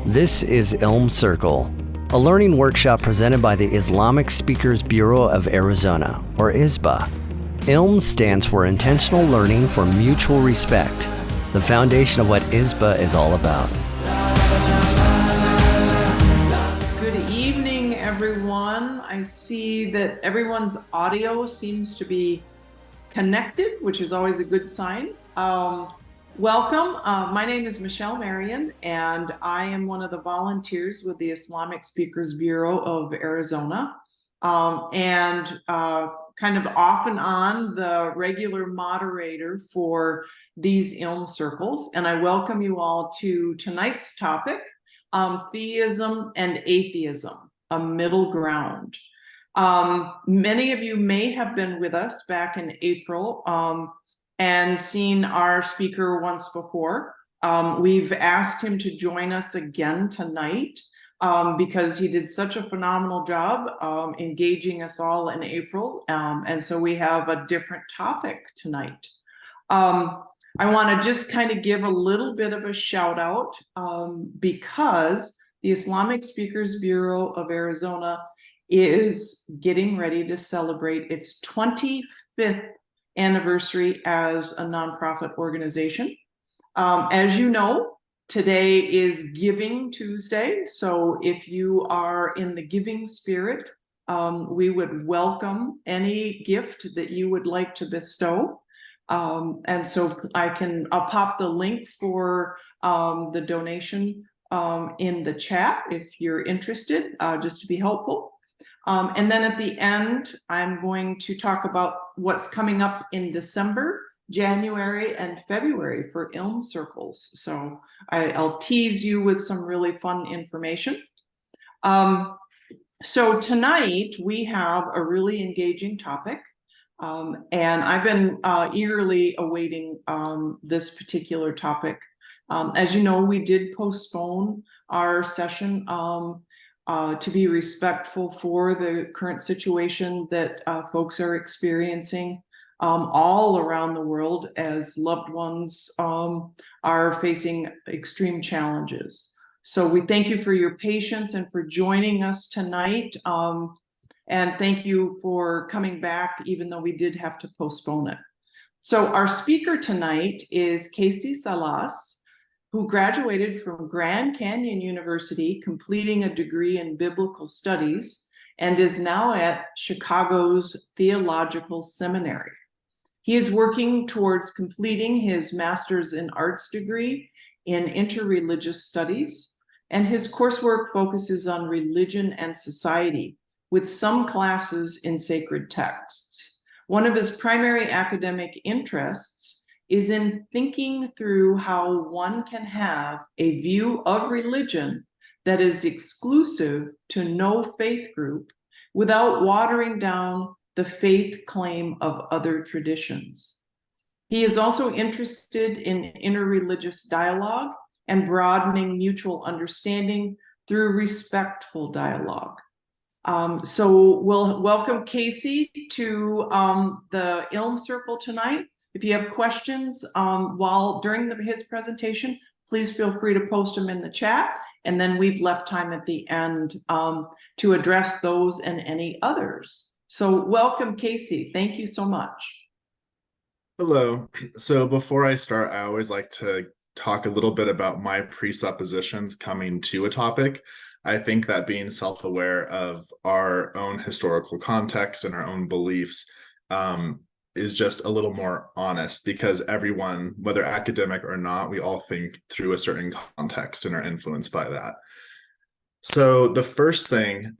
This is ILM Circle, a learning workshop presented by the Islamic Speakers Bureau of Arizona, or ISBA. ILM stands for Intentional Learning for Mutual Respect, the foundation of what ISBA is all about. Good evening, everyone. I see that everyone's audio seems to be connected, which is always a good sign. Welcome. My name is Michelle Marion, and I am one of the volunteers with the Islamic Speakers Bureau of Arizona, and kind of off and on the regular moderator for these ILM circles. And I welcome you all to tonight's topic, Theism and Atheism, a middle ground. Many of you may have been with us back in April and seen our speaker once before. We've asked him to join us again tonight because he did such a phenomenal job engaging us all in April. And so we have a different topic tonight. I want to just kind of give a little bit of a shout out because the Islamic Speakers Bureau of Arizona is getting ready to celebrate its 25th anniversary as a nonprofit organization. As you know, today is Giving Tuesday. So if you are in the giving spirit, we would welcome any gift that you would like to bestow. And so I'll pop the link for the donation in the chat if you're interested, just to be helpful. And then at the end, I'm going to talk about what's coming up in December, January, and February for ILM circles. So I'll tease you with some really fun information. So tonight we have a really engaging topic. And I've been eagerly awaiting this particular topic. As you know, we did postpone our session to be respectful for the current situation that folks are experiencing all around the world as loved ones are facing extreme challenges. So we thank you for your patience and for joining us tonight. And thank you for coming back, even though we did have to postpone it. So our speaker tonight is Casey Salas, who graduated from Grand Canyon University, completing a degree in biblical studies, and is now at Chicago's Theological Seminary. He is working towards completing his master's in arts degree in interreligious studies, and his coursework focuses on religion and society, with some classes in sacred texts. One of his primary academic interests is in thinking through how one can have a view of religion that is exclusive to no faith group without watering down the faith claim of other traditions. He is also interested in interreligious dialogue and broadening mutual understanding through respectful dialogue. So we'll welcome Casey to the ILM Circle tonight. If you have questions during his presentation, please feel free to post them in the chat. And then we've left time at the end to address those and any others. So welcome, Casey. Thank you so much. Hello. So before I start, I always like to talk a little bit about my presuppositions coming to a topic. I think that being self-aware of our own historical context and our own beliefs is just a little more honest, because everyone, whether academic or not, we all think through a certain context and are influenced by that. So the first thing,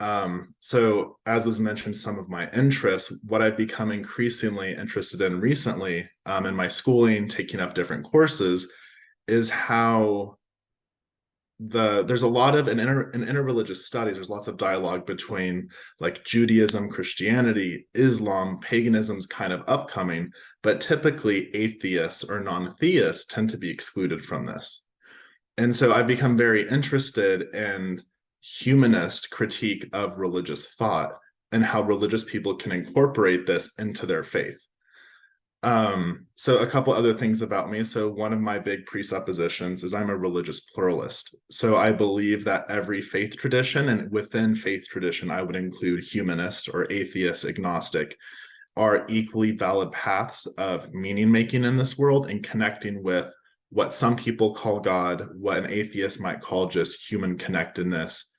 so as was mentioned, some of my interests, what I've become increasingly interested in recently in my schooling, taking up different courses, is how there's a lot of in interreligious studies, there's lots of dialogue between like Judaism, Christianity, Islam, paganism's kind of upcoming, but typically atheists or non-theists tend to be excluded from this. And so I've become very interested in humanist critique of religious thought and how religious people can incorporate this into their faith. So a couple other things about me. So one of my big presuppositions is I'm a religious pluralist. So I believe that every faith tradition, and within faith tradition, I would include humanist or atheist, agnostic, are equally valid paths of meaning making in this world and connecting with what some people call God, what an atheist might call just human connectedness,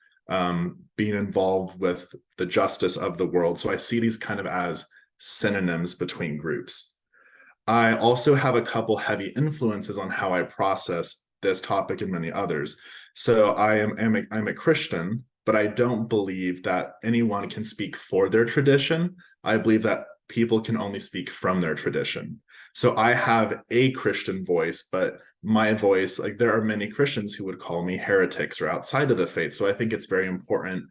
being involved with the justice of the world. So I see these kind of as synonyms between groups. I also have a couple heavy influences on how I process this topic and many others. So I'm a Christian, but I don't believe that anyone can speak for their tradition. I believe that people can only speak from their tradition. So I have a Christian voice, but my voice, like there are many Christians who would call me heretics or outside of the faith. So I think it's very important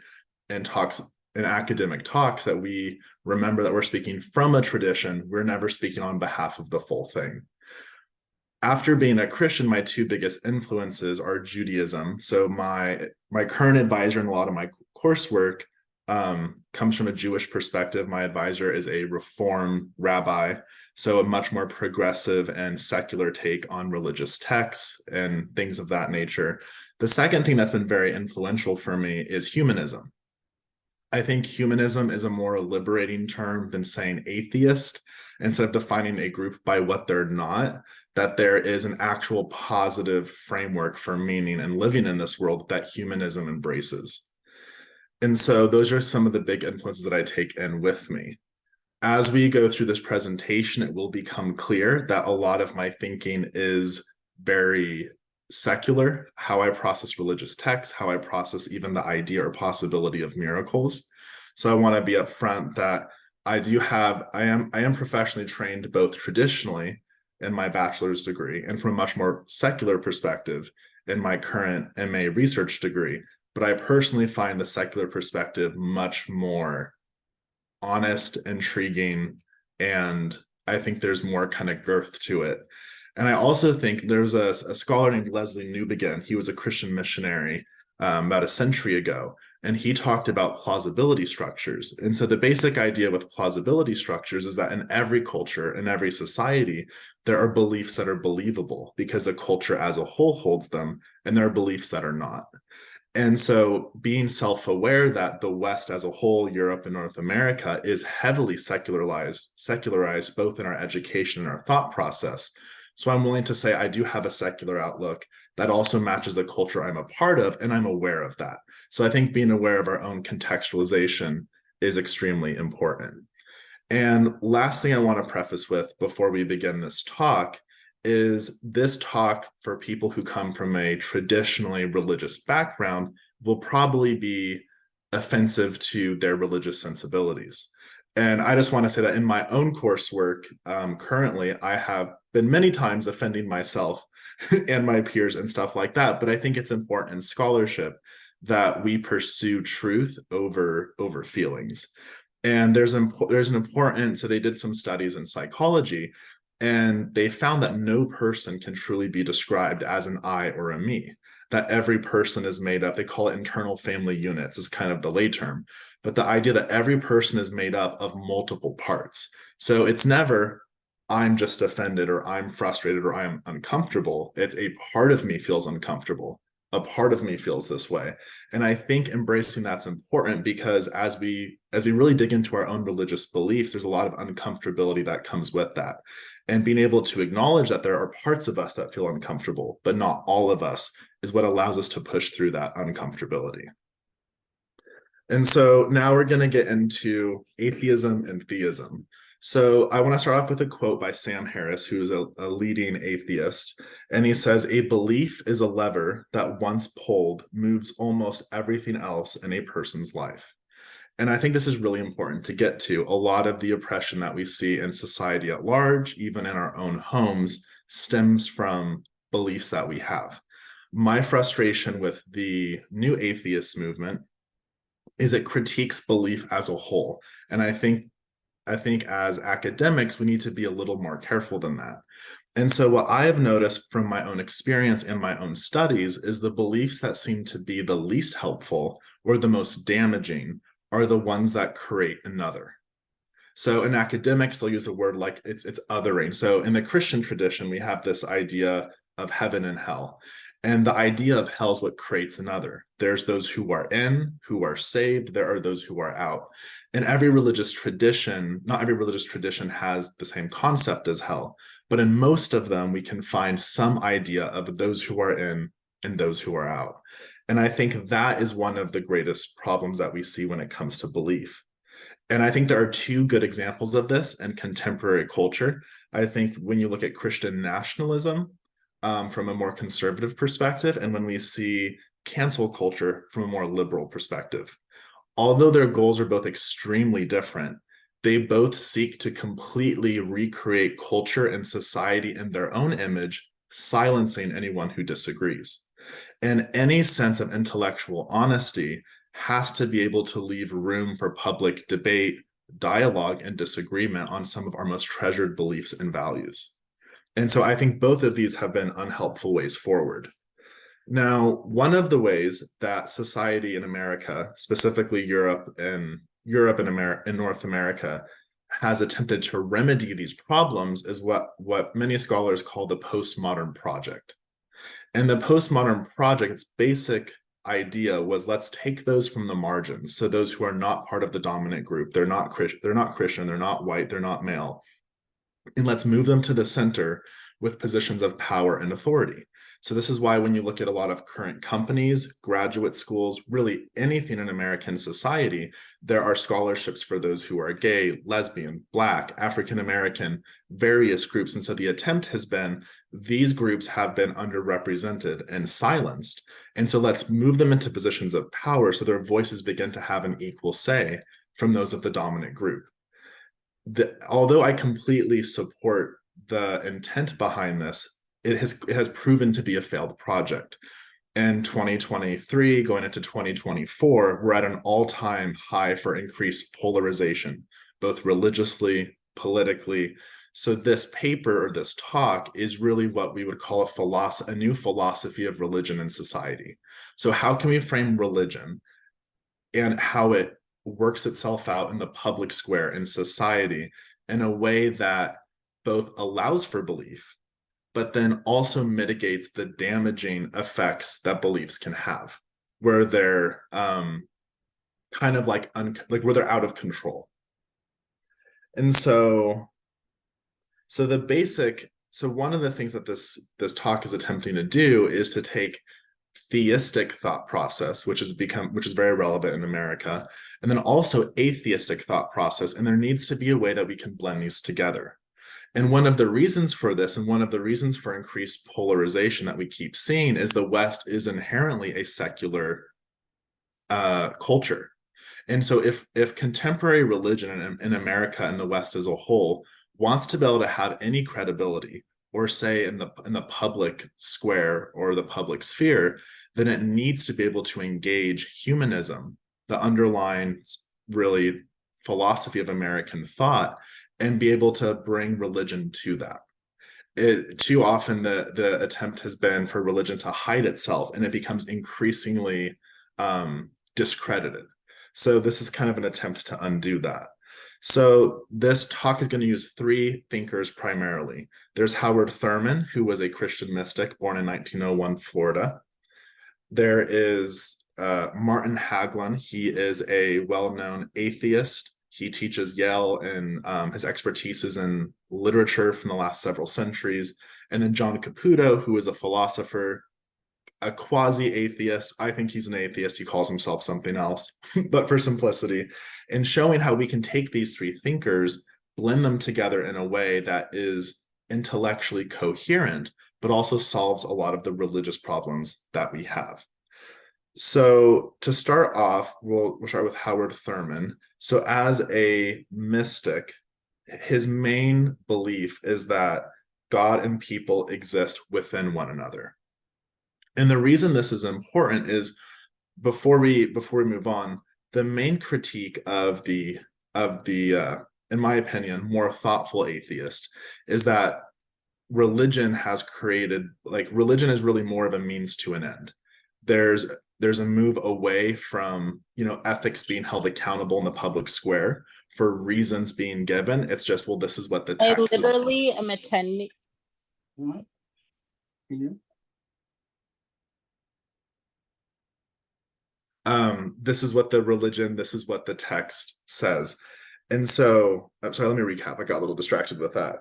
in talks, in academic talks, that we remember that we're speaking from a tradition. We're never speaking on behalf of the full thing. After being a Christian, my two biggest influences are Judaism. So my current advisor in a lot of my coursework comes from a Jewish perspective. My advisor is a Reform rabbi, so a much more progressive and secular take on religious texts and things of that nature. The second thing that's been very influential for me is humanism. I think humanism is a more liberating term than saying atheist. Instead of defining a group by what they're not, that there is an actual positive framework for meaning and living in this world that humanism embraces. And so those are some of the big influences that I take in with me. As we go through this presentation, it will become clear that a lot of my thinking is very secular, how I process religious texts, how I process even the idea or possibility of miracles. So I want to be upfront that I am professionally trained both traditionally in my bachelor's degree and from a much more secular perspective in my current MA research degree. But I personally find the secular perspective much more honest, intriguing, and I think there's more kind of girth to it. And I also think there's a scholar named Leslie Newbegin. He was a Christian missionary about a century ago, and he talked about plausibility structures. And so the basic idea with plausibility structures is that in every culture, in every society, there are beliefs that are believable because the culture as a whole holds them, and there are beliefs that are not. And so being self-aware that the West as a whole, Europe and North America, is heavily secularized both in our education and our thought process. So I'm willing to say I do have a secular outlook that also matches the culture I'm a part of, and I'm aware of that. So I think being aware of our own contextualization is extremely important. And last thing I want to preface with before we begin this talk is this talk for people who come from a traditionally religious background will probably be offensive to their religious sensibilities. And I just want to say that in my own coursework, currently, I have been many times offending myself and my peers and stuff like that. But I think it's important in scholarship that we pursue truth over feelings. And there's an important, so they did some studies in psychology, and they found that no person can truly be described as an I or a me, that every person is made up, they call it internal family units, is kind of the lay term, but the idea that every person is made up of multiple parts. So it's never, I'm just offended or I'm frustrated or I'm uncomfortable. It's a part of me feels uncomfortable. A part of me feels this way. And I think embracing that's important because as we really dig into our own religious beliefs, there's a lot of uncomfortability that comes with that. And being able to acknowledge that there are parts of us that feel uncomfortable, but not all of us, is what allows us to push through that uncomfortability. And so now we're going to get into atheism and theism. So I want to start off with a quote by Sam Harris, who's a leading atheist. And he says, "A belief is a lever that once pulled moves almost everything else in a person's life." And I think this is really important to get to. A lot of the oppression that we see in society at large, even in our own homes, stems from beliefs that we have. My frustration with the new atheist movement is it critiques belief as a whole. And I think as academics, we need to be a little more careful than that. And so what I have noticed from my own experience and my own studies is the beliefs that seem to be the least helpful or the most damaging are the ones that create another. So in academics, they'll use a word like it's othering. So in the Christian tradition, we have this idea of heaven and hell. And the idea of hell is what creates another. There's those who are in, who are saved. There are those who are out. And every religious tradition, not every religious tradition has the same concept as hell, but in most of them, we can find some idea of those who are in and those who are out. And I think that is one of the greatest problems that we see when it comes to belief. And I think there are two good examples of this in contemporary culture. I think when you look at Christian nationalism from a more conservative perspective, and when we see cancel culture from a more liberal perspective. Although their goals are both extremely different, they both seek to completely recreate culture and society in their own image, silencing anyone who disagrees. And any sense of intellectual honesty has to be able to leave room for public debate, dialogue, and disagreement on some of our most treasured beliefs and values. And so I think both of these have been unhelpful ways forward. Now, one of the ways that society in America, specifically Europe and North America, has attempted to remedy these problems is what many scholars call the postmodern project. And the postmodern project, its basic idea was, let's take those from the margins. So those who are not part of the dominant group, they're not Christian, they're not white, they're not male. And let's move them to the center with positions of power and authority. So this is why when you look at a lot of current companies, graduate schools, really anything in American society, there are scholarships for those who are gay, lesbian, Black, African American, various groups. And so the attempt has been, these groups have been underrepresented and silenced. And so let's move them into positions of power so their voices begin to have an equal say from those of the dominant group. Although I completely support the intent behind this, it has proven to be a failed project. In 2023, going into 2024, we're at an all-time high for increased polarization, both religiously, politically. So this paper or this talk is really what we would call a new philosophy of religion and society. So how can we frame religion and how it works itself out in the public square in society in a way that both allows for belief, but then also mitigates the damaging effects that beliefs can have, where they're kind of like where they're out of control. And so one of the things that this talk is attempting to do is to take theistic thought process, which is very relevant in America, and then also atheistic thought process, and there needs to be a way that we can blend these together. And one of the reasons for this, and one of the reasons for increased polarization that we keep seeing, is the West is inherently a secular culture. And so if contemporary religion in America and the West as a whole wants to be able to have any credibility or say in the public square or the public sphere, then it needs to be able to engage humanism, the underlying really philosophy of American thought, and be able to bring religion to that. Too often the attempt has been for religion to hide itself, and it becomes increasingly discredited. So this is kind of an attempt to undo that. So this talk is going to use three thinkers primarily. There's Howard Thurman, who was a Christian mystic born in 1901, Florida. There is Martin Haglund. He is a well-known atheist. He teaches Yale, and his expertise is in literature from the last several centuries. And then John Caputo, who is a philosopher, a quasi-atheist. I think he's an atheist. He calls himself something else, but for simplicity, and showing how we can take these three thinkers, blend them together in a way that is intellectually coherent, but also solves a lot of the religious problems that we have. So to start off, we'll start with Howard Thurman. So as a mystic, his main belief is that God and people exist within one another. And the reason this is important is, before we move on, the main critique of the in my opinion, more thoughtful atheist is that religion is really more of a means to an end. There's a move away from ethics being held accountable in the public square for reasons being given. It's just, well, this is what the I text is. literally am attending. This is what the religion, this is what the text says. And so, I'm sorry, let me recap. I got a little distracted with that.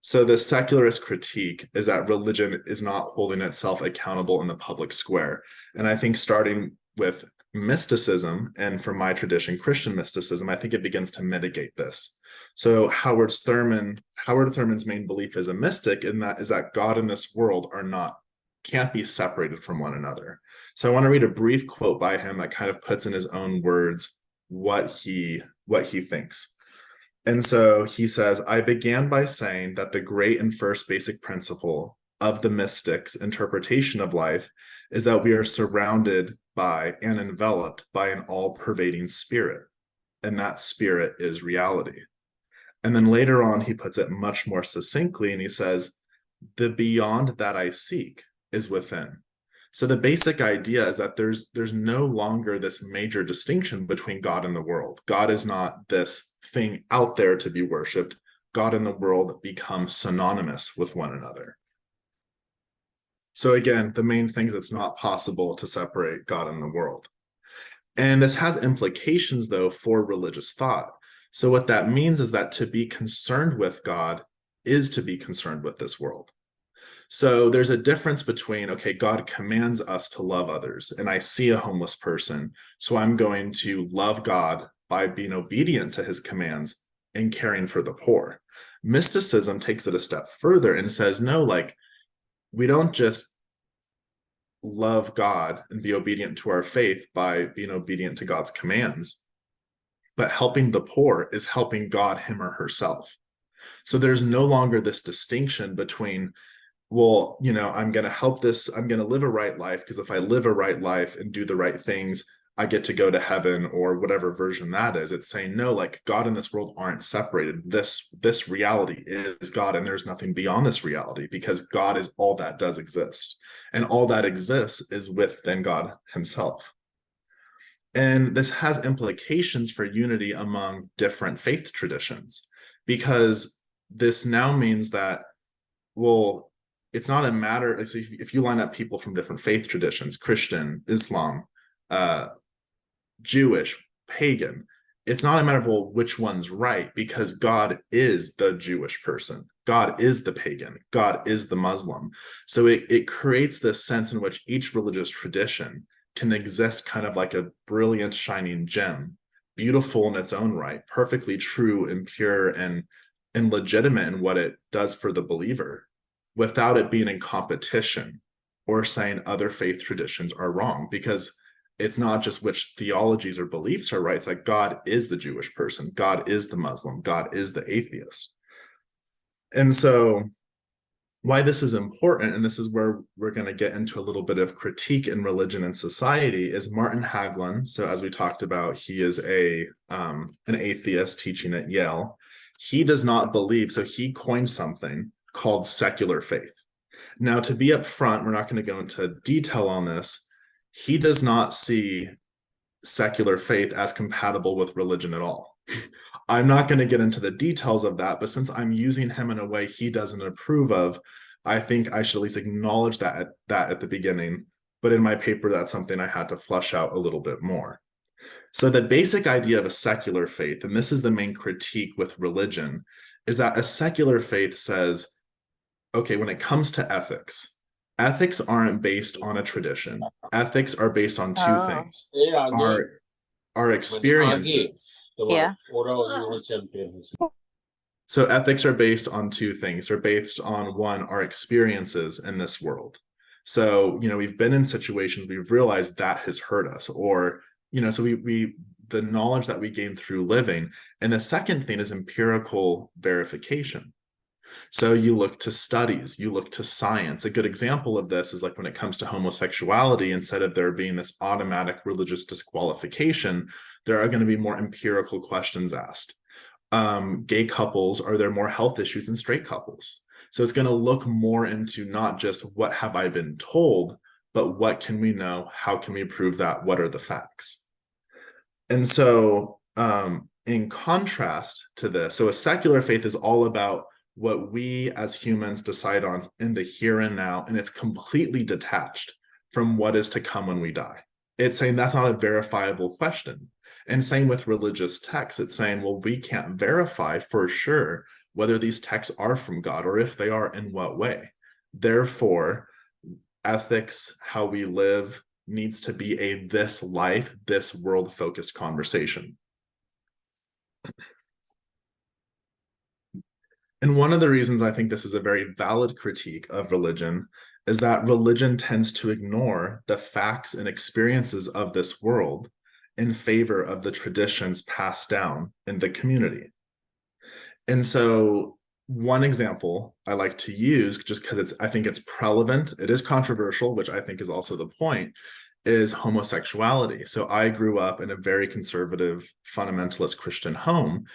So the secularist critique is that religion is not holding itself accountable in the public square. And I think starting with mysticism, and from my tradition, Christian mysticism, I think it begins to mitigate this. So Howard Thurman's main belief as a mystic is that God and this world can't be separated from one another. So I want to read a brief quote by him that kind of puts in his own words what he thinks. And so he says, I began by saying that the great and first basic principle of the mystics' interpretation of life is that we are surrounded by and enveloped by an all-pervading spirit, and that spirit is reality. And then later on, he puts it much more succinctly, and he says, the beyond that I seek is within. So the basic idea is that there's no longer this major distinction between God and the world. God is not this thing out there to be worshipped. God and the world become synonymous with one another. So again, the main thing is it's not possible to separate God and the world. And this has implications, though, for religious thought. So what that means is that to be concerned with God is to be concerned with this world. So there's a difference between, okay, God commands us to love others, and I see a homeless person, so I'm going to love God by being obedient to his commands and caring for the poor. Mysticism takes it a step further and says, no, like, we don't just love God and be obedient to our faith by being obedient to God's commands, but helping the poor is helping God, him or herself. So there's no longer this distinction between, well, I'm going to help this, I'm going to live a right life, because if I live a right life and do the right things, I get to go to heaven, or whatever version that is. It's saying, no, like, God and this world aren't separated. This reality is God, and there's nothing beyond this reality, because God is all that does exist. And all that exists is within God himself. And this has implications for unity among different faith traditions, because this now means that, well, it's not a matter, so if you line up people from different faith traditions, Christian, Islam, Jewish, pagan, it's not a matter of, well, which one's right, because God is the Jewish person, God is the pagan, God is the Muslim. So it creates this sense in which each religious tradition can exist kind of like a brilliant shining gem, beautiful in its own right, perfectly true and pure and legitimate in what it does for the believer, without it being in competition or saying other faith traditions are wrong, because it's not just which theologies or beliefs are right. It's like God is the Jewish person, God is the Muslim, God is the atheist. And so why this is important, and this is where we're going to get into a little bit of critique in religion and society, is Martin Haglund. So as we talked about, he is an atheist teaching at Yale. He does not believe, so he coined something called secular faith. Now, to be upfront, we're not going to go into detail on this. He does not see secular faith as compatible with religion at all. I'm not going to get into the details of that, but since I'm using him in a way he doesn't approve of, I think I should at least acknowledge that at the beginning. But in my paper, that's something I had to flesh out a little bit more. So the basic idea of a secular faith, and this is the main critique with religion, is that a secular faith says, okay, when it comes to ethics, ethics aren't based on a tradition. Ethics are based on two things. Our experiences. Yeah. So ethics are based on two things. They're based on, one, our experiences in this world. So, we've been in situations we've realized that has hurt us, or, so we the knowledge that we gain through living. And the second thing is empirical verification. So you look to studies, you look to science. A good example of this is like when it comes to homosexuality, instead of there being this automatic religious disqualification, there are going to be more empirical questions asked. Gay couples, are there more health issues than straight couples? So it's going to look more into not just what have I been told, but what can we know? How can we prove that? What are the facts? And so, in contrast to this, so a secular faith is all about what we as humans decide on in the here and now, and it's completely detached from what is to come when we die. It's saying that's not a verifiable question. And same with religious texts. It's saying, well, we can't verify for sure whether these texts are from God, or if they are, in what way. Therefore, ethics, how we live, needs to be a this life, this world focused conversation. And one of the reasons I think this is a very valid critique of religion is that religion tends to ignore the facts and experiences of this world in favor of the traditions passed down in the community. And so one example I like to use, just because I think it's prevalent, it is controversial, which I think is also the point, is homosexuality. So I grew up in a very conservative, fundamentalist Christian home.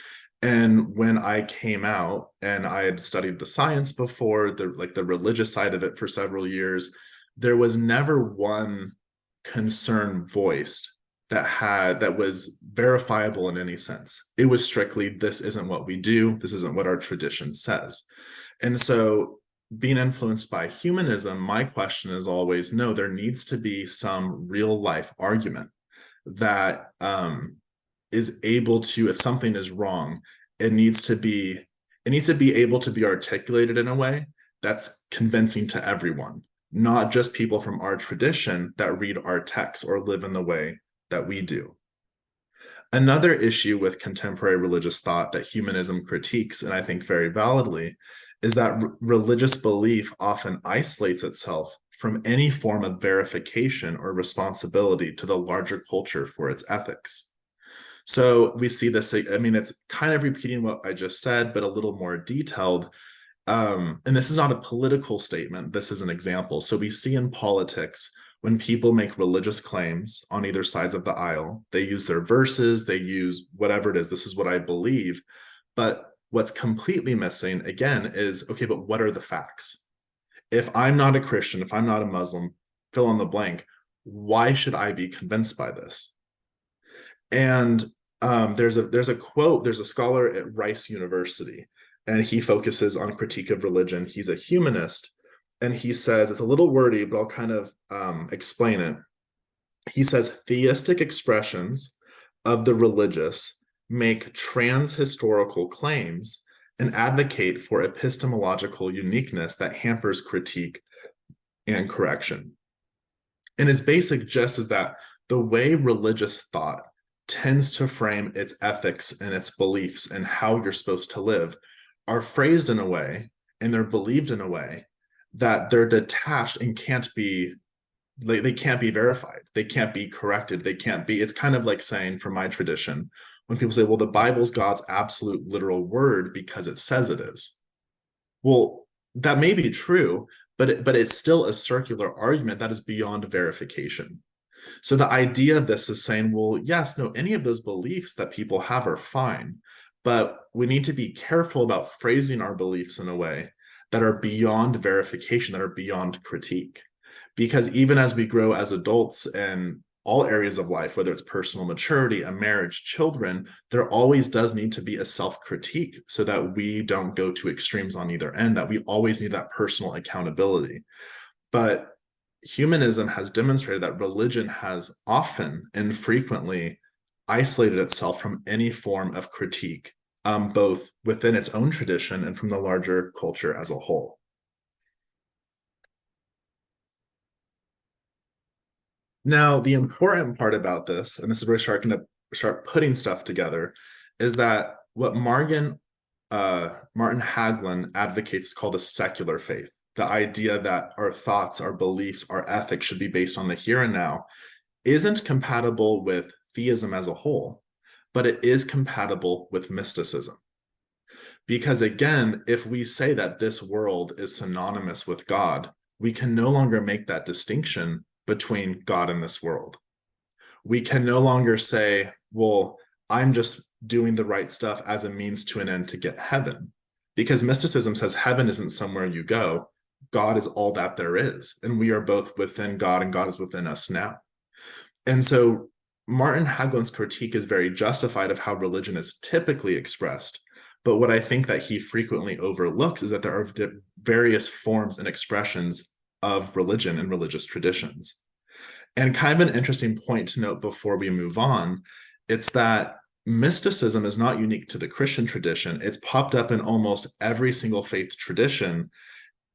And when I came out and I had studied the science before, the religious side of it for several years, there was never one concern voiced that was verifiable in any sense. It was strictly, this isn't what we do, this isn't what our tradition says. And so being influenced by humanism, my question is always, no, there needs to be some real life argument that is able to, if something is wrong, it needs to be able to be articulated in a way that's convincing to everyone, not just people from our tradition that read our texts or live in the way that we do. Another issue with contemporary religious thought that humanism critiques, and I think very validly, is that religious belief often isolates itself from any form of verification or responsibility to the larger culture for its ethics. So we see this, I mean, it's kind of repeating what I just said, but a little more detailed. And this is not a political statement, this is an example. So we see in politics, when people make religious claims on either sides of the aisle, they use their verses, they use whatever it is, this is what I believe. But what's completely missing, again, is, okay, but what are the facts? If I'm not a Christian, if I'm not a Muslim, fill in the blank, why should I be convinced by this? And there's a quote, there's a scholar at Rice University, and he focuses on critique of religion. He's a humanist, and he says, it's a little wordy, but I'll kind of explain it. He says, theistic expressions of the religious make trans-historical claims and advocate for epistemological uniqueness that hampers critique and correction. And his basic gist is that the way religious thought tends to frame its ethics and its beliefs and how you're supposed to live are phrased in a way, and they're believed in a way, that they're detached and they can't be verified. They can't be corrected. It's kind of like saying, from my tradition, when people say, well, the Bible's God's absolute literal word because it says it is. Well, that may be true, but it's still a circular argument that is beyond verification. So the idea of this is saying, well, yes, no, any of those beliefs that people have are fine, but we need to be careful about phrasing our beliefs in a way that are beyond verification, that are beyond critique. Because even as we grow as adults in all areas of life, whether it's personal maturity, a marriage, children, there always does need to be a self-critique so that we don't go to extremes on either end, that we always need that personal accountability. But humanism has demonstrated that religion has often and frequently isolated itself from any form of critique, both within its own tradition and from the larger culture as a whole. Now, the important part about this, and this is where we're going to start putting stuff together, is that what Martin Hagelin advocates is called a secular faith. The idea that our thoughts, our beliefs, our ethics should be based on the here and now isn't compatible with theism as a whole, but it is compatible with mysticism. Because again, if we say that this world is synonymous with God, we can no longer make that distinction between God and this world. We can no longer say, well, I'm just doing the right stuff as a means to an end to get heaven. Because mysticism says heaven isn't somewhere you go. God is all that there is, and we are both within God and God is within us now. And so Martin Haglund's critique is very justified of how religion is typically expressed. But what I think that he frequently overlooks is that there are various forms and expressions of religion and religious traditions. And kind of an interesting point to note before we move on, it's that mysticism is not unique to the Christian tradition. It's popped up in almost every single faith tradition,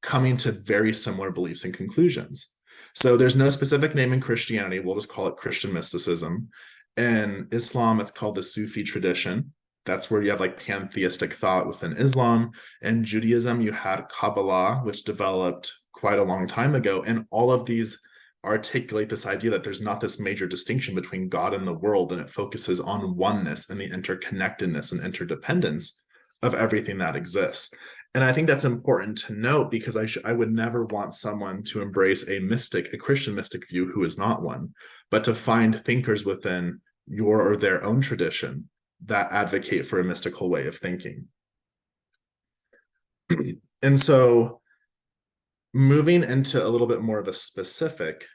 coming to very similar beliefs and conclusions. So there's no specific name in Christianity. We'll just call it Christian mysticism. In Islam, it's called the Sufi tradition. That's where you have like pantheistic thought within Islam. In Judaism, you had Kabbalah, which developed quite a long time ago. And all of these articulate this idea that there's not this major distinction between God and the world, and it focuses on oneness and the interconnectedness and interdependence of everything that exists. And I think that's important to note, because I would never want someone to embrace a Christian mystic view who is not one, but to find thinkers within your or their own tradition that advocate for a mystical way of thinking. And so moving into a little bit more of a specific,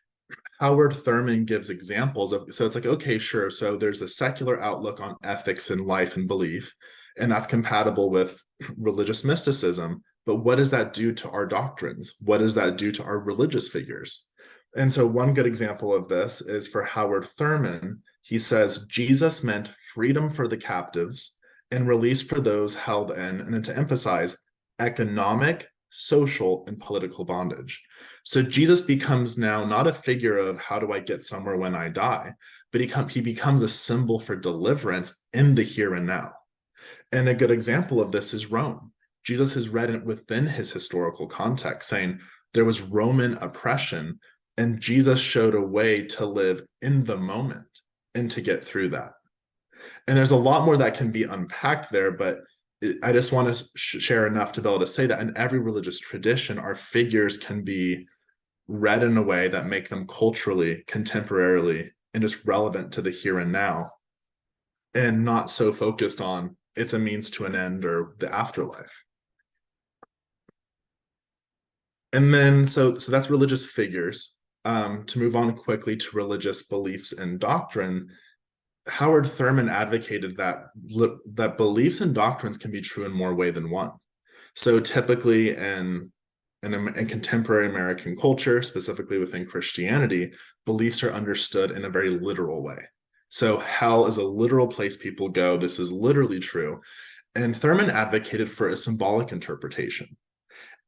Howard Thurman gives examples of, so it's like, okay, sure. So there's a secular outlook on ethics and life and belief, and that's compatible with religious mysticism. But what does that do to our doctrines? What does that do to our religious figures? And so one good example of this is for Howard Thurman. He says, Jesus meant freedom for the captives and release for those held in, and then to emphasize, economic, social, and political bondage. So Jesus becomes now not a figure of how do I get somewhere when I die, but he becomes a symbol for deliverance in the here and now. And a good example of this is Rome. Jesus has read it within his historical context, saying there was Roman oppression, and Jesus showed a way to live in the moment and to get through that. And there's a lot more that can be unpacked there, but I just want to share enough to be able to say that in every religious tradition, our figures can be read in a way that make them culturally, contemporarily, and just relevant to the here and now, and not so focused on it's a means to an end or the afterlife. And then, so that's religious figures. To move on quickly to religious beliefs and doctrine, Howard Thurman advocated that beliefs and doctrines can be true in more way than one. So typically in contemporary American culture, specifically within Christianity, beliefs are understood in a very literal way. So hell is a literal place people go. This is literally true. And Thurman advocated for a symbolic interpretation.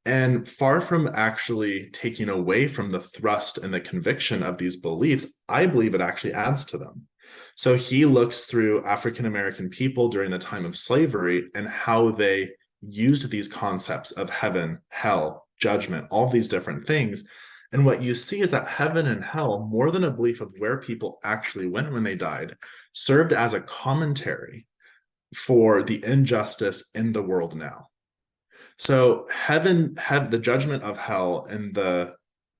And far from actually taking away from the thrust and the conviction of these beliefs, I believe it actually adds to them. So he looks through African American people during the time of slavery and how they used these concepts of heaven, hell, judgment, all these different things. And what you see is that heaven and hell, more than a belief of where people actually went when they died, served as a commentary for the injustice in the world now. So heaven, the judgment of hell and the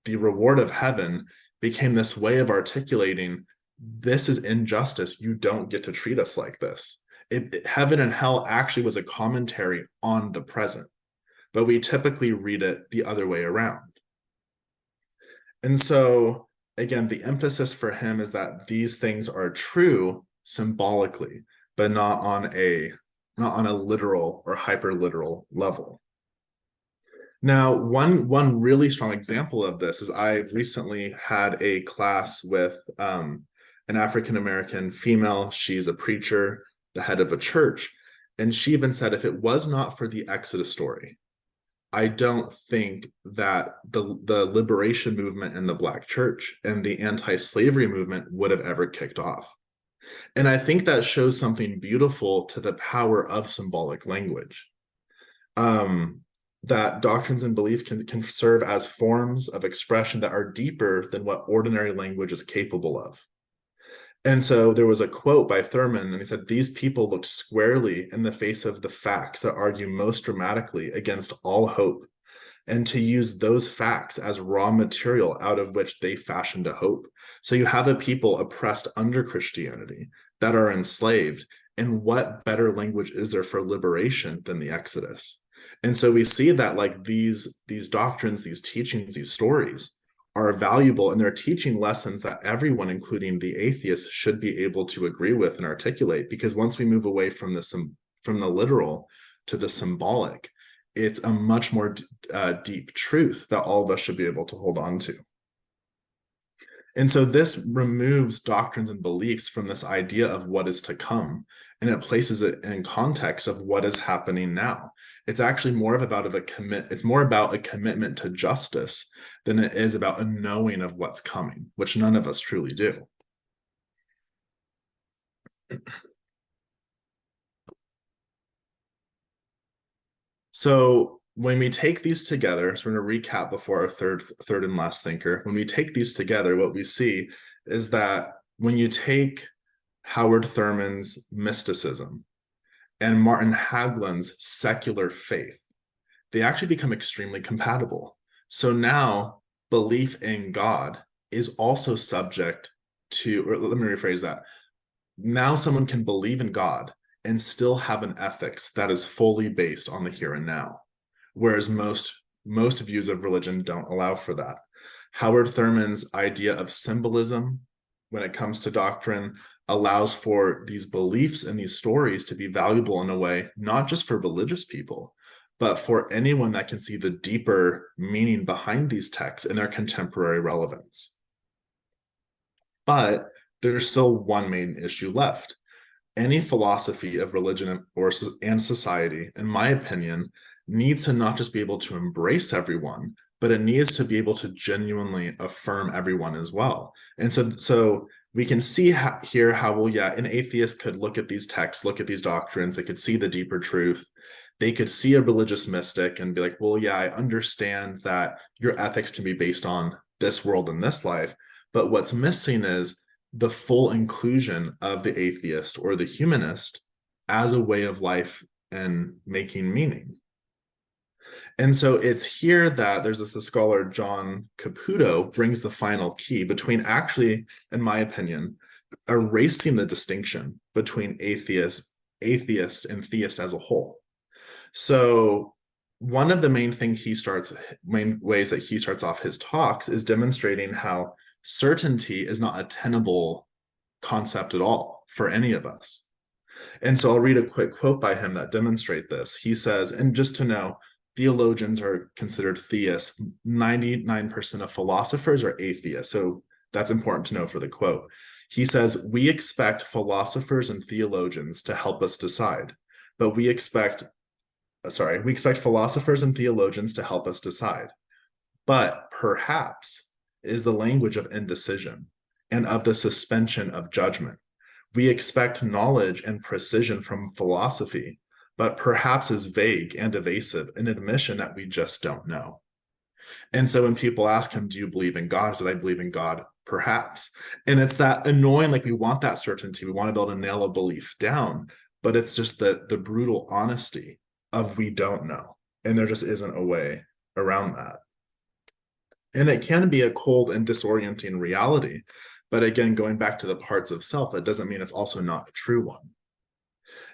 reward of heaven became this way of articulating, this is injustice. You don't get to treat us like this. Heaven and hell actually was a commentary on the present, but we typically read it the other way around. And so, again, the emphasis for him is that these things are true symbolically, but not on a literal or hyper-literal level. Now, one really strong example of this is I recently had a class with an African-American female. She's a preacher, the head of a church, and she even said, if it was not for the Exodus story, I don't think that the liberation movement in the Black church and the anti-slavery movement would have ever kicked off. And I think that shows something beautiful to the power of symbolic language. That doctrines and belief can serve as forms of expression that are deeper than what ordinary language is capable of. And so there was a quote by Thurman, and he said, these people looked squarely in the face of the facts that argue most dramatically against all hope, and to use those facts as raw material out of which they fashioned a hope. So you have a people oppressed under Christianity that are enslaved, and what better language is there for liberation than the Exodus? And so we see that like these doctrines, these teachings, these stories are valuable, and they're teaching lessons that everyone, including the atheists, should be able to agree with and articulate. Because once we move away from the literal to the symbolic, it's a much more deep truth that all of us should be able to hold on to. And so this removes doctrines and beliefs from this idea of what is to come, and it places it in context of what is happening now. It's actually more about a commitment to justice than it is about a knowing of what's coming, which none of us truly do. So when we take these together, so we're going to recap before our third and last thinker. When we take these together, what we see is that when you take Howard Thurman's mysticism and Martin Haglin's secular faith, they actually become extremely compatible. So now belief in God is also subject to, or let me rephrase that. Now someone can believe in God and still have an ethics that is fully based on the here and now, whereas most views of religion don't allow for that. Howard Thurman's idea of symbolism when it comes to doctrine allows for these beliefs and these stories to be valuable in a way, not just for religious people, but for anyone that can see the deeper meaning behind these texts and their contemporary relevance. But there's still one main issue left. Any philosophy of religion and society, in my opinion, needs to not just be able to embrace everyone, but it needs to be able to genuinely affirm everyone as well. And so we can see here how, well, yeah, an atheist could look at these texts, look at these doctrines, they could see the deeper truth. They could see a religious mystic and be like, well, yeah, I understand that your ethics can be based on this world and this life. But what's missing is the full inclusion of the atheist or the humanist as a way of life and making meaning. And so it's here that there's the scholar John Caputo brings the final key between actually, in my opinion, erasing the distinction between atheist and theist as a whole. So one of the main ways that he starts off his talks is demonstrating how certainty is not a tenable concept at all for any of us. And so I'll read a quick quote by him that demonstrate this. He says, and just to know, theologians are considered theists. 99% of philosophers are atheists. So that's important to know for the quote. He says, we expect philosophers and theologians to help us decide, but we expect philosophers and theologians to help us decide. But perhaps is the language of indecision and of the suspension of judgment. We expect knowledge and precision from philosophy, but perhaps is vague and evasive, an admission that we just don't know. And so when people ask him, do you believe in God? He said, I believe in God, perhaps. And it's that annoying, like we want that certainty. We want to be able to nail a belief down, but it's just the brutal honesty of we don't know. And there just isn't a way around that. And it can be a cold and disorienting reality. But again, going back to the parts of self, that doesn't mean it's also not a true one.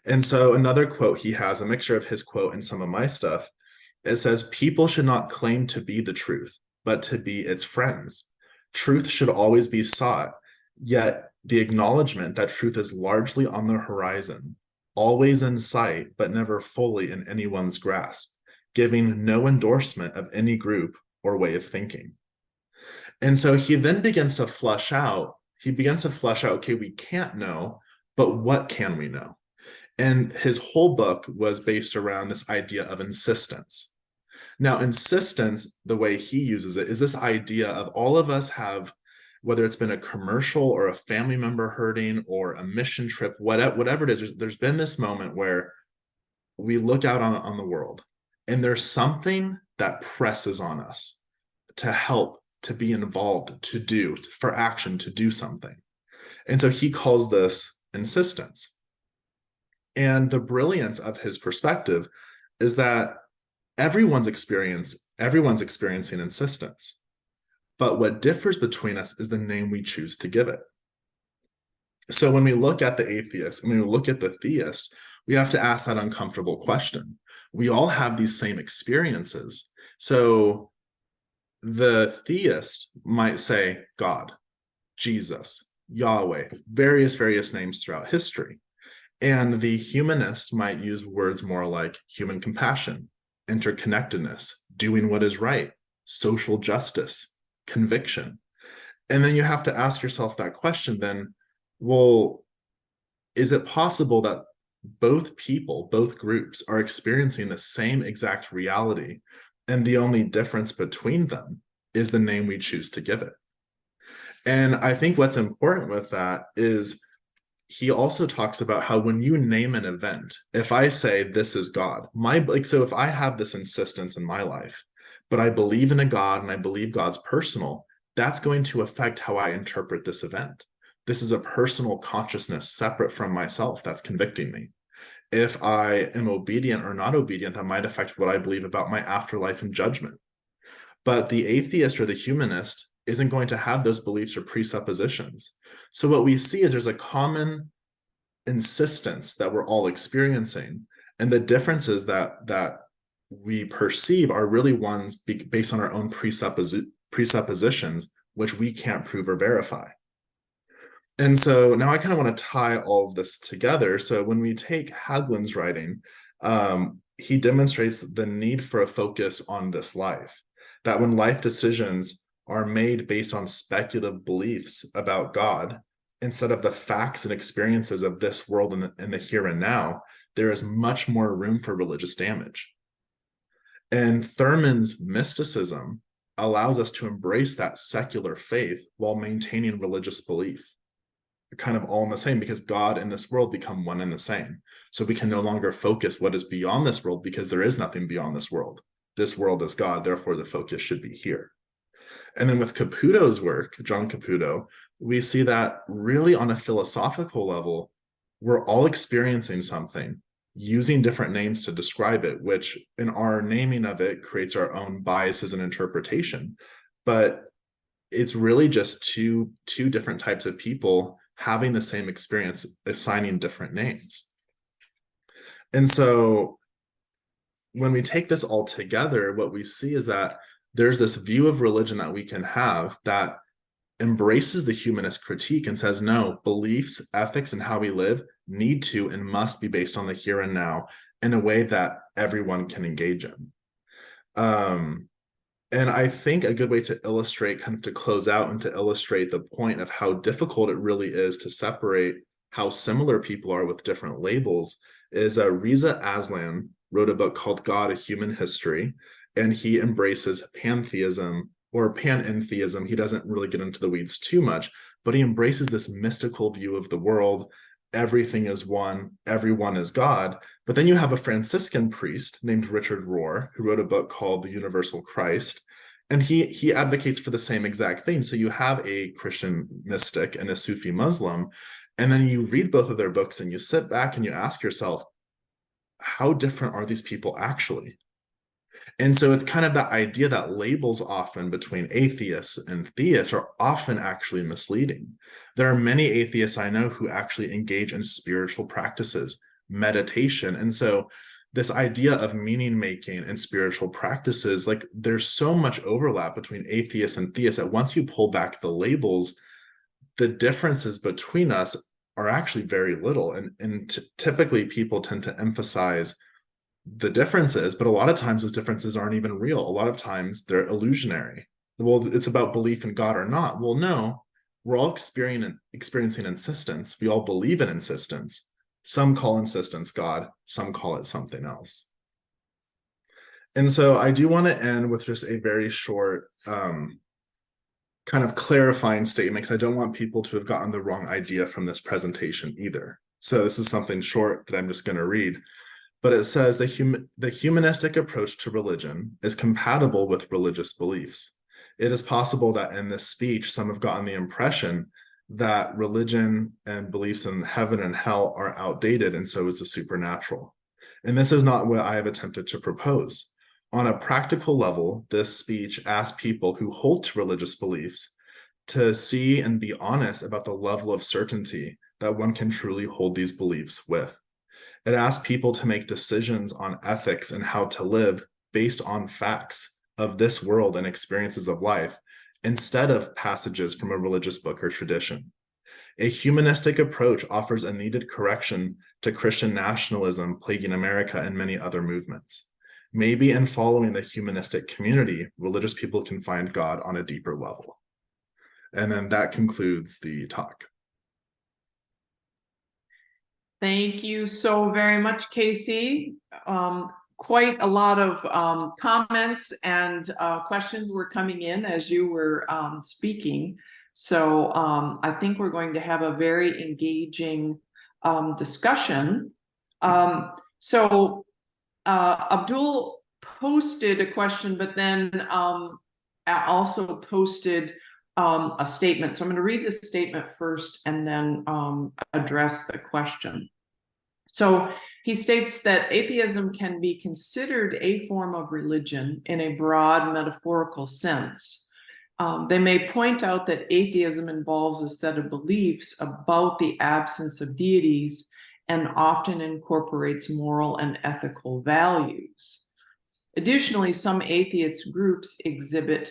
And so another quote he has, a mixture of his quote and some of my stuff, it says, people should not claim to be the truth, but to be its friends. Truth should always be sought, yet the acknowledgement that truth is largely on the horizon, always in sight, but never fully in anyone's grasp, giving no endorsement of any group or way of thinking. And so he then begins to flesh out, okay, we can't know, but what can we know? And his whole book was based around this idea of insistence. Now, insistence, the way he uses it, is this idea of all of us have, whether it's been a commercial or a family member hurting or a mission trip, whatever it is, there's been this moment where we look out on the world and there's something that presses on us to help, to be involved, to do, for action, to do something. And so he calls this insistence. And the brilliance of his perspective is that everyone's experiencing insistence. But what differs between us is the name we choose to give it. So when we look at the atheist and when we look at the theist, we have to ask that uncomfortable question. We all have these same experiences. So the theist might say God, Jesus, Yahweh, various names throughout history. And the humanist might use words more like human compassion, interconnectedness, doing what is right, social justice, conviction. And then you have to ask yourself that question then, well, is it possible that both people, both groups are experiencing the same exact reality, and the only difference between them is the name we choose to give it? And I think what's important with that is he also talks about how when you name an event, if I say this is God, so if I have this insistence in my life, but I believe in a God and I believe God's personal, that's going to affect how I interpret this event. This is a personal consciousness separate from myself that's convicting me. If I am obedient or not obedient, that might affect what I believe about my afterlife and judgment. But the atheist or the humanist isn't going to have those beliefs or presuppositions. So what we see is there's a common insistence that we're all experiencing, and the differences that we perceive are really ones based on our own presuppositions, which we can't prove or verify. And so now I kind of want to tie all of this together. So when we take Hagelin's writing, he demonstrates the need for a focus on this life, that when life decisions are made based on speculative beliefs about God, instead of the facts and experiences of this world in the here and now, there is much more room for religious damage. And Thurman's mysticism allows us to embrace that secular faith while maintaining religious belief. They're kind of all in the same, because God and this world become one and the same. So we can no longer focus what is beyond this world, because there is nothing beyond this world. This world is God, therefore the focus should be here. And then with Caputo's work, John Caputo, we see that really on a philosophical level, we're all experiencing something, using different names to describe it, which in our naming of it creates our own biases and interpretation. But it's really just two different types of people having the same experience, assigning different names. And so when we take this all together, what we see is that there's this view of religion that we can have that embraces the humanist critique and says, no, beliefs, ethics, and how we live need to and must be based on the here and now in a way that everyone can engage in. And I think a good way to illustrate, kind of to close out and to illustrate the point of how difficult it really is to separate how similar people are with different labels is Reza Aslan wrote a book called God, A Human History, and he embraces pantheism or panentheism. He doesn't really get into the weeds too much, but he embraces this mystical view of the world. Everything is one, everyone is God. But then you have a Franciscan priest named Richard Rohr, who wrote a book called The Universal Christ, and he advocates for the same exact thing. So you have a Christian mystic and a Sufi Muslim, and then you read both of their books and you sit back and you ask yourself, how different are these people actually? And so it's kind of that idea that labels often between atheists and theists are often actually misleading. There are many atheists I know who actually engage in spiritual practices, meditation. And so this idea of meaning making and spiritual practices, like there's so much overlap between atheists and theists that once you pull back the labels, the differences between us are actually very little. And typically people tend to emphasize the differences, but a lot of times those differences aren't even real. A lot of times they're illusionary. Well, it's about belief in God or not. Well, no, we're all experiencing insistence. We all believe in insistence. Some call insistence God, some call it something else. And so I do want to end with just a very short kind of clarifying statement, because I don't want people to have gotten the wrong idea from this presentation either. So this is something short that I'm just going to read. But it says the humanistic approach to religion is compatible with religious beliefs. It is possible that in this speech, some have gotten the impression that religion and beliefs in heaven and hell are outdated, and so is the supernatural. And this is not what I have attempted to propose. On a practical level, this speech asks people who hold to religious beliefs to see and be honest about the level of certainty that one can truly hold these beliefs with. It asks people to make decisions on ethics and how to live based on facts of this world and experiences of life, instead of passages from a religious book or tradition. A humanistic approach offers a needed correction to Christian nationalism plaguing America and many other movements. Maybe in following the humanistic community, religious people can find God on a deeper level. And then that concludes the talk. Thank you so very much, Casey. Quite a lot of comments and questions were coming in as you were speaking. So I think we're going to have a very engaging discussion. So Abdul posted a question, but then also posted a statement. So I'm going to read this statement first and then address the question. So he states that atheism can be considered a form of religion in a broad metaphorical sense. They may point out that atheism involves a set of beliefs about the absence of deities and often incorporates moral and ethical values. Additionally, some atheist groups exhibit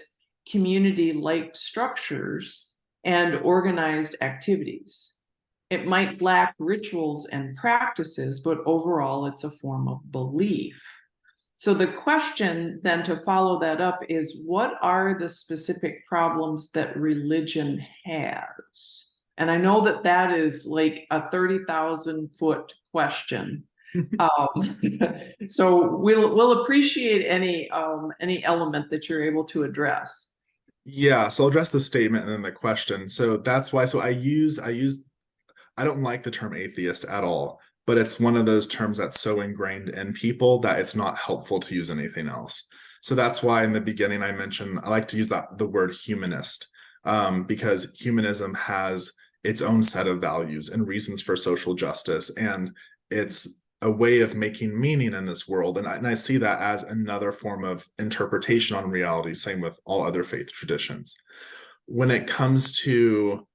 community-like structures and organized activities. It might lack rituals and practices, but overall it's a form of belief. So the question then to follow that up is, what are the specific problems that religion has? And I know that that is like a 30,000-foot question. So we'll appreciate any element that you're able to address. Yeah, so I'll address the statement and then the question. So that's why, so I don't like the term atheist at all, but it's one of those terms that's so ingrained in people that it's not helpful to use anything else. So that's why in the beginning I mentioned, I like to use the word humanist, because humanism has its own set of values and reasons for social justice, and it's a way of making meaning in this world. And I see that as another form of interpretation on reality, same with all other faith traditions. When it comes to,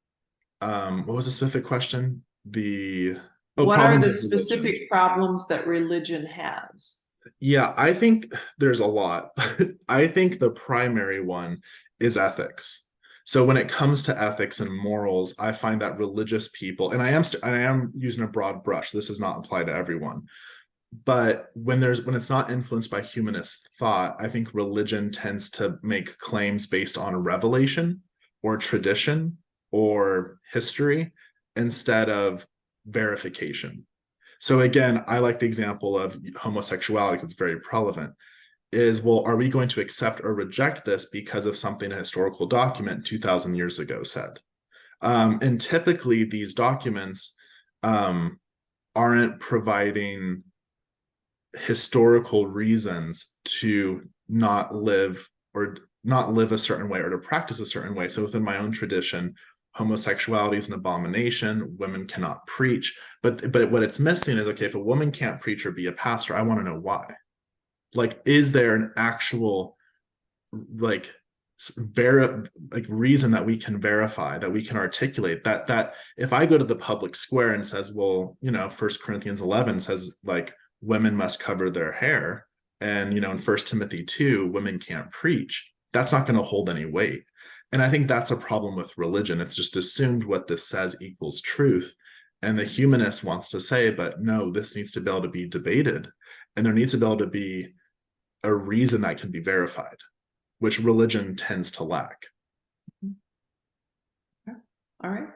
what was the specific question? What are the specific problems that religion has? Yeah, I think there's a lot. I think the primary one is ethics. So when it comes to ethics and morals, I find that religious people, and I am using a broad brush, this does not apply to everyone, but when it's not influenced by humanist thought, I think religion tends to make claims based on revelation or tradition or history instead of verification. So again, I like the example of homosexuality because it's very relevant. Is, well, are we going to accept or reject this because of something a historical document 2,000 years ago said? And typically these documents aren't providing historical reasons to not live a certain way or to practice a certain way. So within my own tradition, homosexuality is an abomination. Women cannot preach. But what it's missing is, okay, if a woman can't preach or be a pastor, I want to know why. Like, is there an actual reason that we can verify, that we can articulate that if I go to the public square and says, well, 1 Corinthians 11 says like women must cover their hair, and in 1 Timothy 2 women can't preach, that's not going to hold any weight. And I think that's a problem with religion. It's just assumed what this says equals truth, and the humanist wants to say, but no, this needs to be able to be debated, and there needs to be able to be a reason that can be verified, which religion tends to lack. Okay. All right.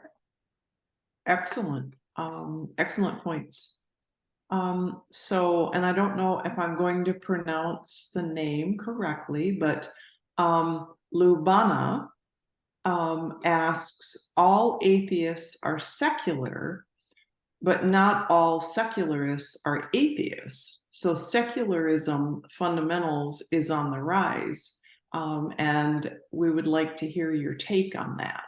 Excellent. Excellent points. So, and I don't know if I'm going to pronounce the name correctly, but Lubana asks, all atheists are secular, but not all secularists are atheists. So secularism fundamentals is on the rise, and we would like to hear your take on that.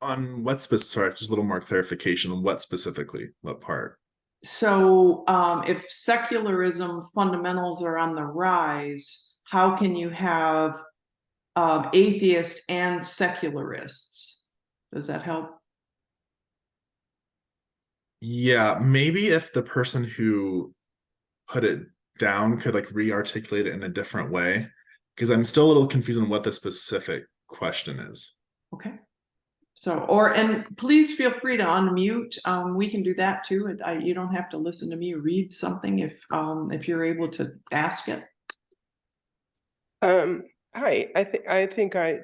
On what sorry, just a little more clarification on what specifically, what part? So if secularism fundamentals are on the rise, how can you have atheists and secularists? Does that help? Yeah, maybe if the person who put it down could like re-articulate it in a different way, because I'm still a little confused on what the specific question is. Okay. So, and please feel free to unmute. We can do that too. You don't have to listen to me read something if you're able to ask it. Hi, I think I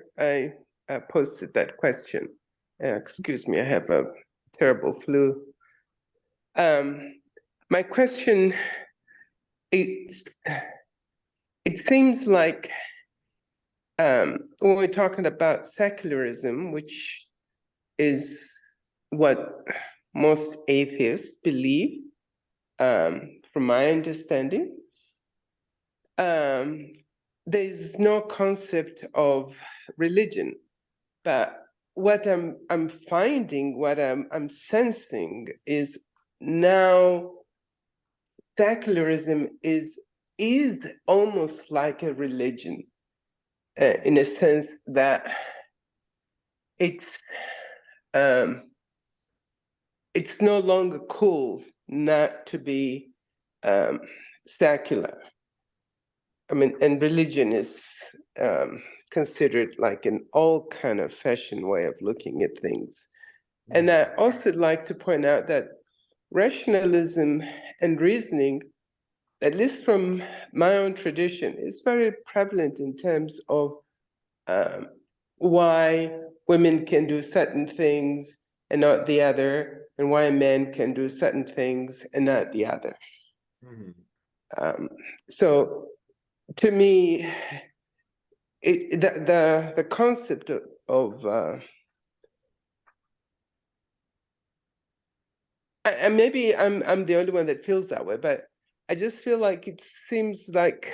posted that question. Excuse me, I have a terrible flu. My question, it seems like when we're talking about secularism, which is what most atheists believe, from my understanding, there's no concept of religion. But what I'm finding, what I'm sensing is now secularism is almost like a religion, in a sense that it's no longer cool not to be secular. I mean, and religion is considered like an all kind of fashioned way of looking at things. And I also like to point out that rationalism and reasoning, at least from my own tradition, is very prevalent in terms of why women can do certain things and not the other, and why men can do certain things and not the other. So to me, the concept of and maybe I'm the only one that feels that way, but I just feel like it seems like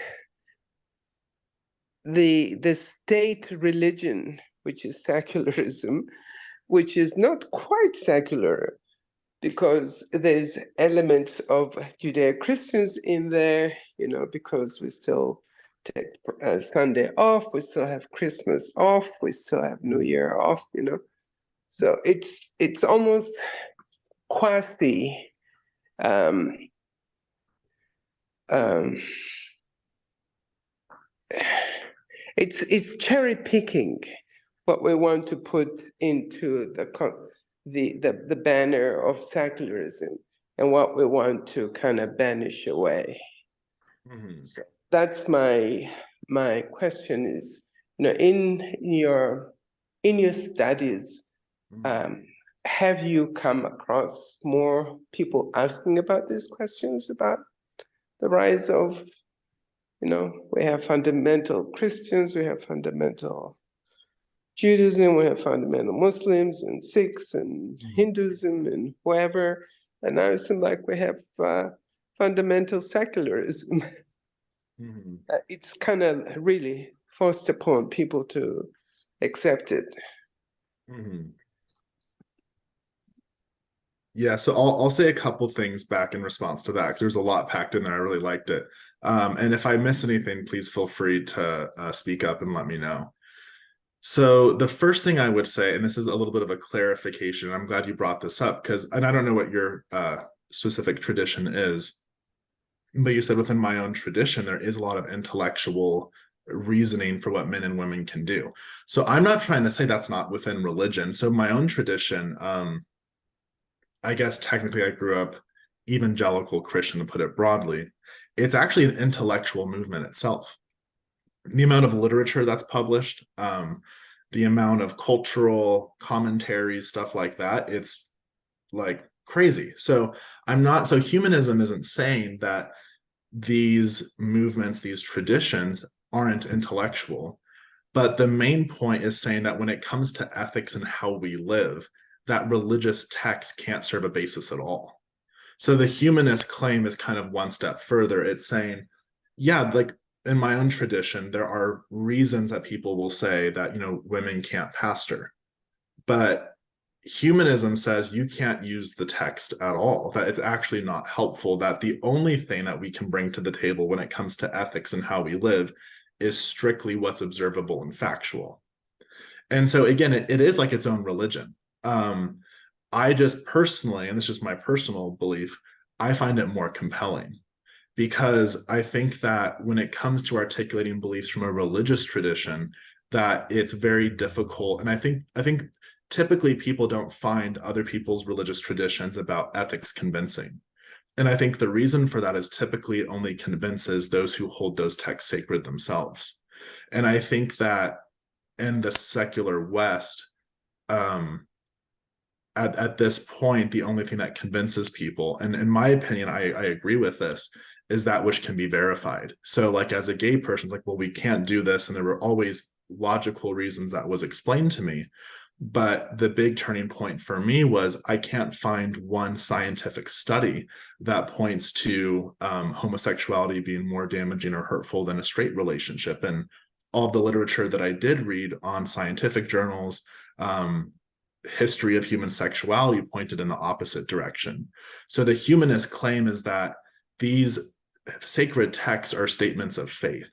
the state religion, which is secularism, which is not quite secular, because there's elements of Judeo-Christians in there, because we still take Sunday off, we still have Christmas off, we still have New Year off, So it's almost quasi it's cherry picking what we want to put into the banner of secularism and what we want to kind of banish away. So that's my question is, in your studies, have you come across more people asking about these questions about the rise of, we have fundamental Christians, we have fundamental Judaism, we have fundamental Muslims and Sikhs and Hinduism and whatever. And now it seems like we have fundamental secularism. It's kind of really forced upon people to accept it. Yeah, so I'll say a couple things back in response to that, because there's a lot packed in there. I really liked it. And if I miss anything, please feel free to speak up and let me know. So the first thing I would say, and this is a little bit of a clarification, I'm glad you brought this up, and I don't know what your specific tradition is, but you said within my own tradition, there is a lot of intellectual reasoning for what men and women can do. So I'm not trying to say that's not within religion. So my own tradition, I guess technically I grew up evangelical Christian, to put it broadly. It's actually an intellectual movement itself. The amount of literature that's published, the amount of cultural commentaries, stuff like that, it's like crazy. So humanism isn't saying that these movements, these traditions aren't intellectual, but the main point is saying that when it comes to ethics and how we live, that religious text can't serve a basis at all. So the humanist claim is kind of one step further. It's saying, yeah, like in my own tradition, there are reasons that people will say that, women can't pastor. But humanism says you can't use the text at all, that it's actually not helpful, that the only thing that we can bring to the table when it comes to ethics and how we live is strictly what's observable and factual. And so again, it is like its own religion. I just personally, and this is just my personal belief, I find it more compelling, because I think that when it comes to articulating beliefs from a religious tradition, that it's very difficult. And I think typically people don't find other people's religious traditions about ethics convincing. And I think the reason for that is typically only convinces those who hold those texts sacred themselves. And I think that in the secular West, um, at this point, the only thing that convinces people, and in my opinion, I agree with this, is that which can be verified. So, like, as a gay person, it's like, well, we can't do this. And there were always logical reasons that was explained to me. But the big turning point for me was I can't find one scientific study that points to homosexuality being more damaging or hurtful than a straight relationship. And all the literature that I did read on scientific journals, history of human sexuality, pointed in the opposite direction. So the humanist claim is that these sacred texts are statements of faith.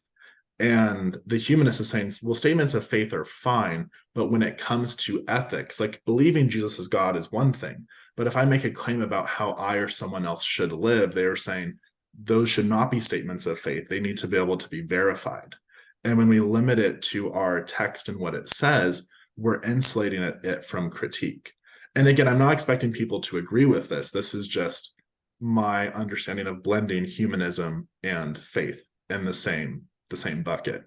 And the humanist is saying, well, statements of faith are fine, but when it comes to ethics, like believing Jesus is God is one thing. But if I make a claim about how I or someone else should live, they are saying those should not be statements of faith. They need to be able to be verified. And when we limit it to our text and what it says, we're insulating it from critique. And again, I'm not expecting people to agree with this. This is just my understanding of blending humanism and faith in the same bucket.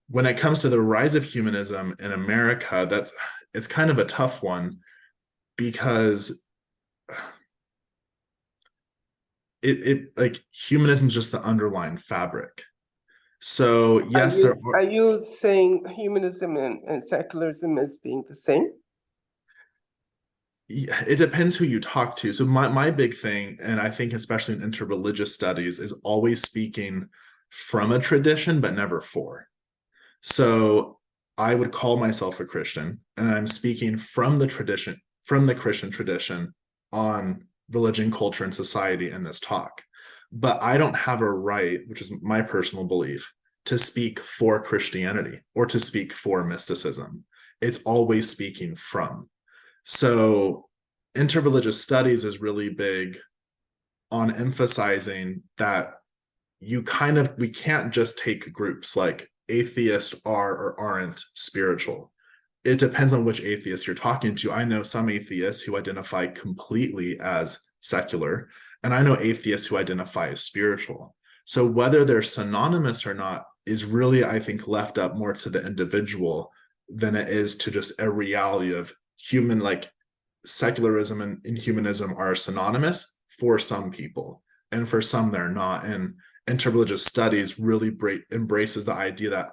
When it comes to the rise of humanism in America, it's kind of a tough one, because it like humanism is just the underlying fabric. So yes, are you saying humanism and secularism as being the same? It depends who you talk to. So my big thing, and I think especially in interreligious studies, is always speaking from a tradition, but never for. So I would call myself a Christian, and I'm speaking from the tradition, from the Christian tradition, on religion, culture, and society in this talk. But I don't have a right, which is my personal belief, to speak for Christianity or to speak for mysticism. It's always speaking from. So interreligious studies is really big on emphasizing that we can't just take groups like atheists are or aren't spiritual. It depends on which atheist you're talking to. I know some atheists who identify completely as secular, and I know atheists who identify as spiritual. So whether they're synonymous or not is really, I think, left up more to the individual than it is to just a reality of human, like secularism and humanism are synonymous for some people, and for some they're not. And interreligious studies really embraces the idea that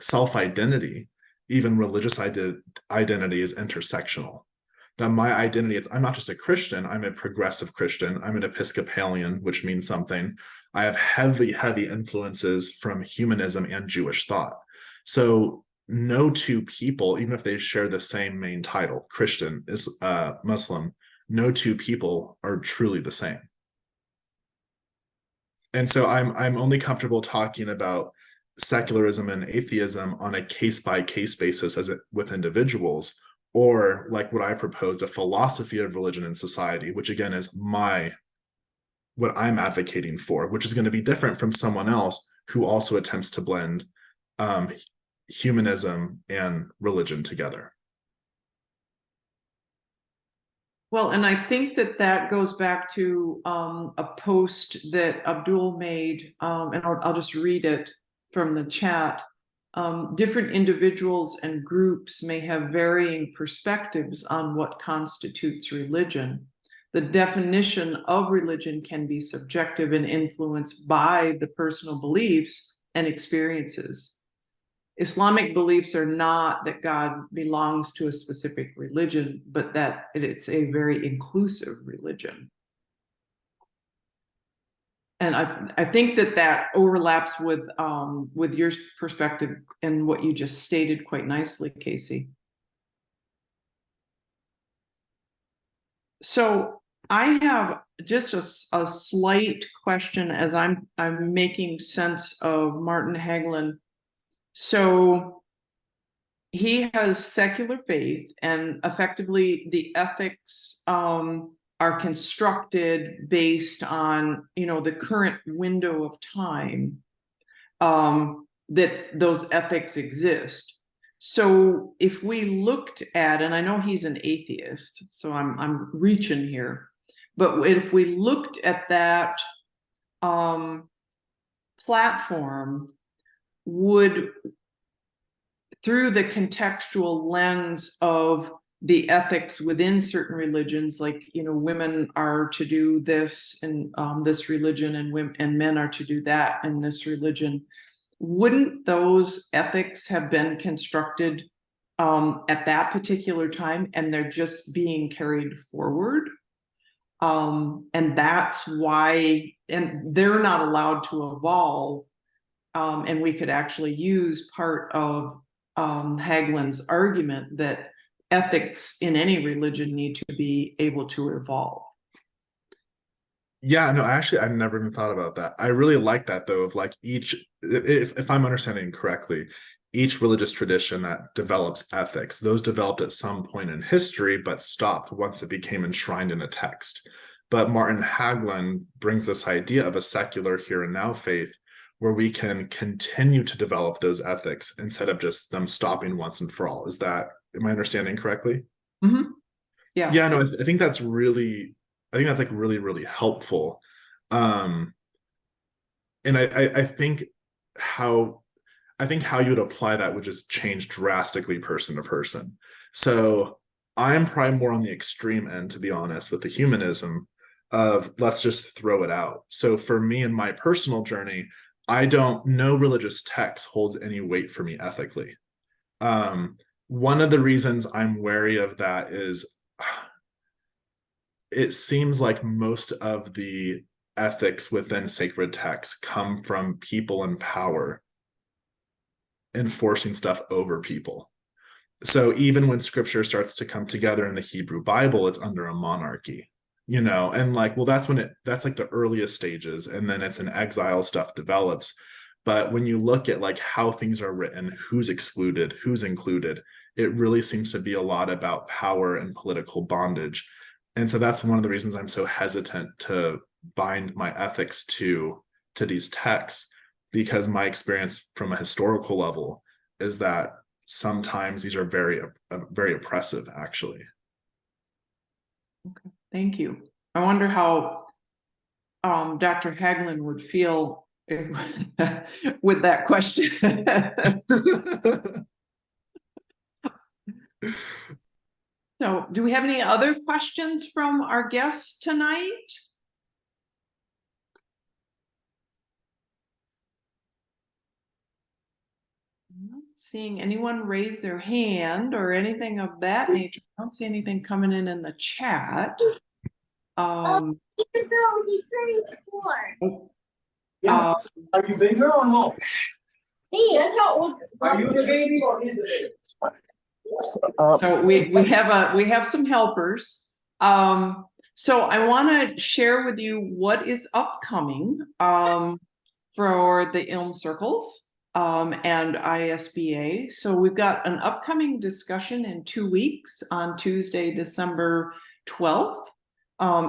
self-identity, even religious identity, is intersectional. That my identity, I'm not just a Christian, I'm a progressive Christian, I'm an Episcopalian, which means something. I have heavy influences from humanism and Jewish thought. So no two people, even if they share the same main title, Christian, Muslim, no two people are truly the same. And so I'm only comfortable talking about secularism and atheism on a case-by-case basis with individuals, or like what I proposed, a philosophy of religion and society, which again is what I'm advocating for, which is going to be different from someone else who also attempts to blend humanism and religion together. Well, and I think that goes back to a post that Abdul made, and I'll just read it from the chat. Different individuals and groups may have varying perspectives on what constitutes religion. The definition of religion can be subjective and influenced by the personal beliefs and experiences. Islamic beliefs are not that God belongs to a specific religion, but that it's a very inclusive religion. And I think that overlaps with your perspective and what you just stated quite nicely, Casey. So I have just a slight question as I'm making sense of Martin Hagelin. So he has secular faith, and effectively the ethics are constructed based on, the current window of time that those ethics exist. So if we looked at, and I know he's an atheist, so I'm reaching here, but if we looked at that platform, would, through the contextual lens of the ethics within certain religions, like, women are to do this in this religion, and women and men are to do that in this religion, wouldn't those ethics have been constructed at that particular time, and they're just being carried forward? And that's why, and they're not allowed to evolve. And we could actually use part of Hagelin's argument that ethics in any religion need to be able to evolve. Yeah, no, actually, I never even thought about that. I really like that, though, of like if I'm understanding correctly, each religious tradition that develops ethics, those developed at some point in history, but stopped once it became enshrined in a text. But Martin Hagelin brings this idea of a secular here and now faith where we can continue to develop those ethics instead of just them stopping once and for all. Am I understanding correctly? Mm-hmm. Yeah. Yeah, no, I think that's like really, really helpful. And I think how you would apply that would just change drastically person to person. So I'm probably more on the extreme end, to be honest, with the humanism of let's just throw it out. So for me in my personal journey, no religious text holds any weight for me ethically. One of the reasons I'm wary of that is it seems like most of the ethics within sacred texts come from people in power enforcing stuff over people. So even when scripture starts to come together in the Hebrew Bible, it's under a monarchy, and like, well, that's like the earliest stages, and then it's an exile stuff develops. But when you look at like how things are written, who's excluded, who's included, it really seems to be a lot about power and political bondage. And so that's one of the reasons I'm so hesitant to bind my ethics to these texts, because my experience from a historical level is that sometimes these are very, very oppressive, actually. Okay, thank you. I wonder how Dr. Hagelin would feel with that question. So, do we have any other questions from our guests tonight? I'm not seeing anyone raise their hand or anything of that nature. I don't see anything coming in the chat. Oh, Yeah. Are you bigger or no? Are you the baby or is the baby? So we have some helpers. So I want to share with you what is upcoming for the ILM circles and ISBA. So we've got an upcoming discussion in 2 weeks on Tuesday, December 12th.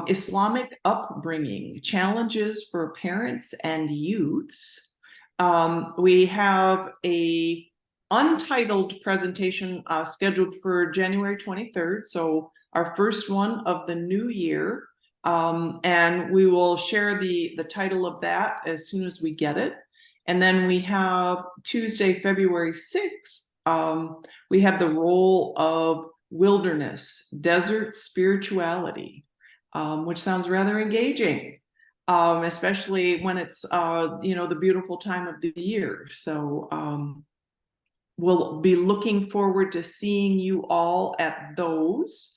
Islamic upbringing, challenges for parents and youths. We have a untitled presentation scheduled for January 23rd, so our first one of the new year, and we will share the title of that as soon as we get it. And then we have Tuesday, February 6th, we have the role of wilderness, desert spirituality, which sounds rather engaging, especially when it's the beautiful time of the year. So we'll be looking forward to seeing you all at those,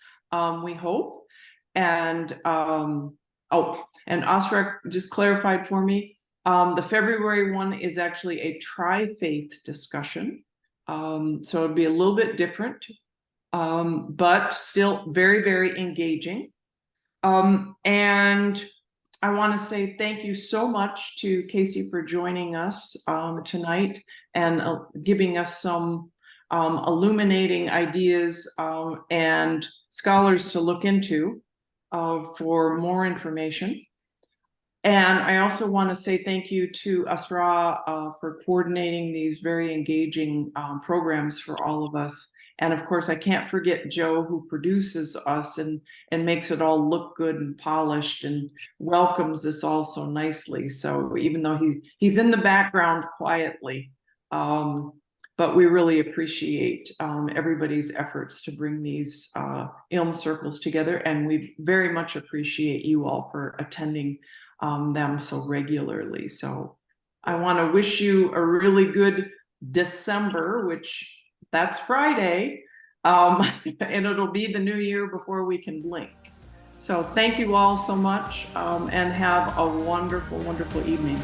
we hope. And and Osrak just clarified for me, the February one is actually a tri-faith discussion, so it'll be a little bit different, but still very, very engaging. And I want to say thank you so much to Casey for joining us tonight and giving us some illuminating ideas and scholars to look into for more information. And I also want to say thank you to Asra for coordinating these very engaging programs for all of us. And of course, I can't forget Joe, who produces us and makes it all look good and polished and welcomes us all so nicely. So even though he's in the background quietly, but we really appreciate everybody's efforts to bring these ILM circles together. And we very much appreciate you all for attending them so regularly. So I want to wish you a really good December, which that's Friday, and it'll be the new year before we can blink. So thank you all so much, and have a wonderful, wonderful evening.